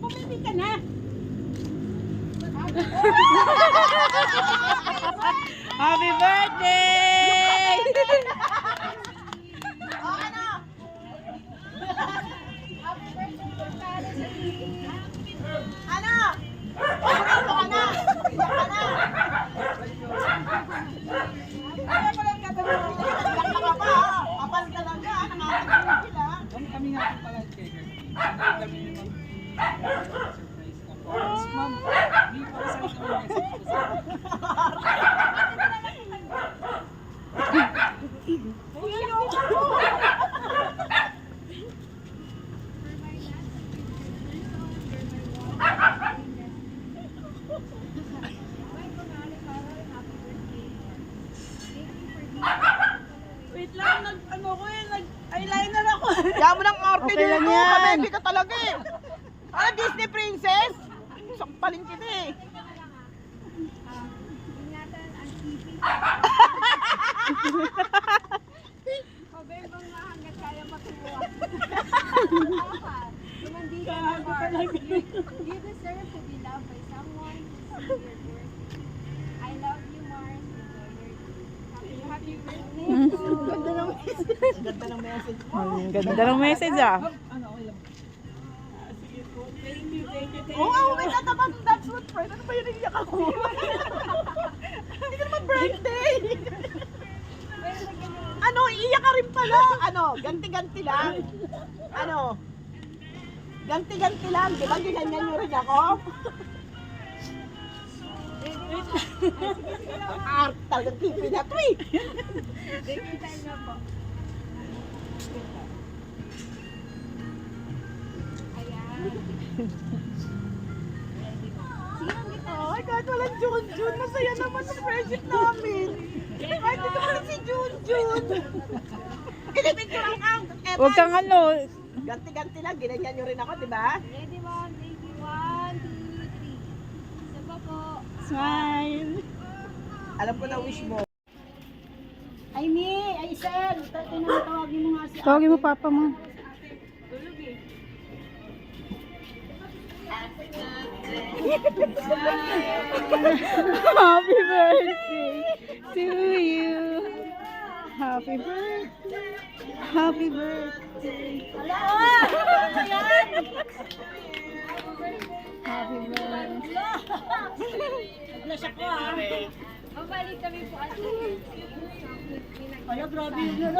Pumili ka na. Happy birthday! Ano? Ano ka na? Ano pala yung gagawin? Kapal talaga. Nakakagawin sila. Kami nga po pala kay kami naman surprise ka po. Ma'am, hindi po sa isang message ko sa Wait lang, nag-eyeliner ako. Kaya mo ng arte Okay lang dito. yan. Kabebi ka talaga eh. Ano, Disney princess? Sampalin kita eh. You deserve to be loved by someone who's your dear. I love you, Mars. Happy birthday. Ganda ng message mo. Ang ganda ng message ah. ano, okay lang. Oo, okay na naman. That's what friend. Ano ba yun iyak ako? Hindi ka naman birthday. Ano, iiyak ka rin pala. Ano, ganti-ganti lang. Ano, ganti-ganti lang. Di ba ginanyan nyo rin ako? Art talagang kipi na to eh. Baking time na po. Ayan. Ay, kahit walang Junjun, masaya naman ang friendship namin. Kahit ito pala si Junjun. Pinipicturean ang Huwag kang ano. ganti-ganti lang, ginanyan nyo rin ako, di ba? Ready, Mom? Baby, 1, 2, 3. Isa pa po. Smile. Alam ko na wish mo. Ay, Mi, ay, Sel. Tinatawagin mo nga si Tawagin mo papa mo. Happy birthday to you. Happy birthday. Happy birthday. Happy birthday. Blush ako ah. Mabalik kami po at Ala, grabe yun.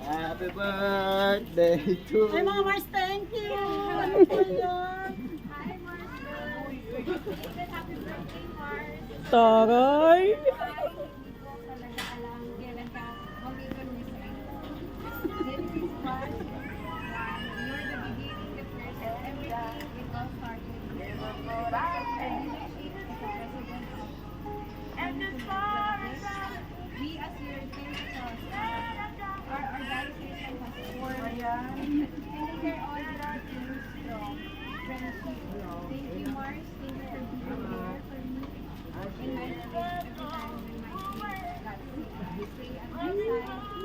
Happy birthday to Ay, mga Mars, thank you. Ano po yun? Hi, Mars. Happy birthday, Mars. Taray. Talaga alam, kailan ka mag-introduce sa This is Mars. You're the beginning, the first, and everything. It all started with you. We as your teachers, our organization has formed and they are all working strong friendship. Thank you, Mars. Thank you for being there for me. In my life, every time when my kids got sick, you stay at my side. I appreciate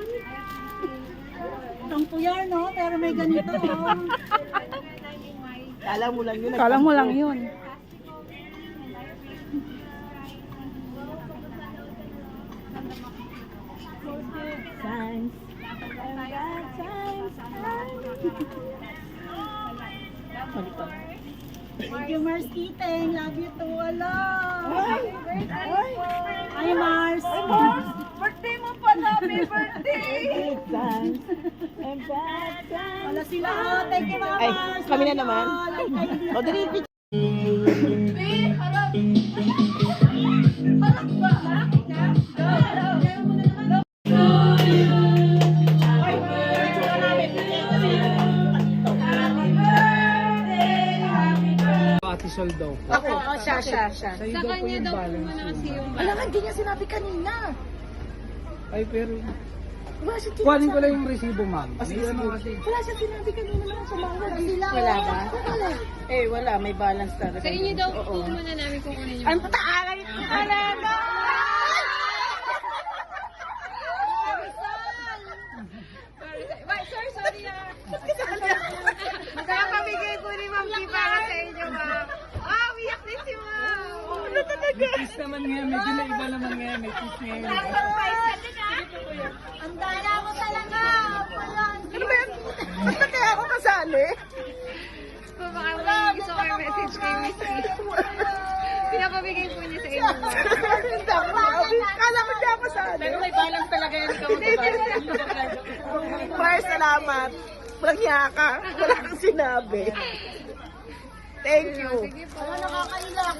Itong puyar, no? Pero may ganito, oh. when I'm in my Kala mo lang yun. Kala mo lang yun. festival, and I appreciate Thanks. Thank you, Mars Kiteng. Love you too. Ala. Ay, Mars. Ay, Mars. Birthday mo pala, happy birthday! Thanks. And bad times. Wala sila. Oh, thank you, mga Ay, Mars. kami na naman. Like kayo. O, dali, Ate Sol daw po. Ako, siya. Sa iyo daw po yung balance yun. Alam nga, hindi niya sinabi kanina. Ay, pero Wala siya kuhanin ko lang yung resibo, ma'am. sige, May ano sige. kasi. Wala siya sinabi kanina naman sa mga sila. Wala ba? Wala. Eh, wala. May balance talaga. Sa inyo daw po muna namin kung ano yung Ang taalay ko talaga! Sorry, sorry ah. may kiss ngayon. Surprise ka din ah. Ang dala mo talaga. Ano ba yan? Ba't na kaya ako kasali? Baka may gusto ko yung message kay Miss E. Pinapabigay po niya sa inyo. Hindi ako. Kala ko siya kasali. Pero may balance talaga yan ikaw. Mar, salamat. Walang hiya ka. Wala kang sinabi. Thank you. Sige po. Nakakailang.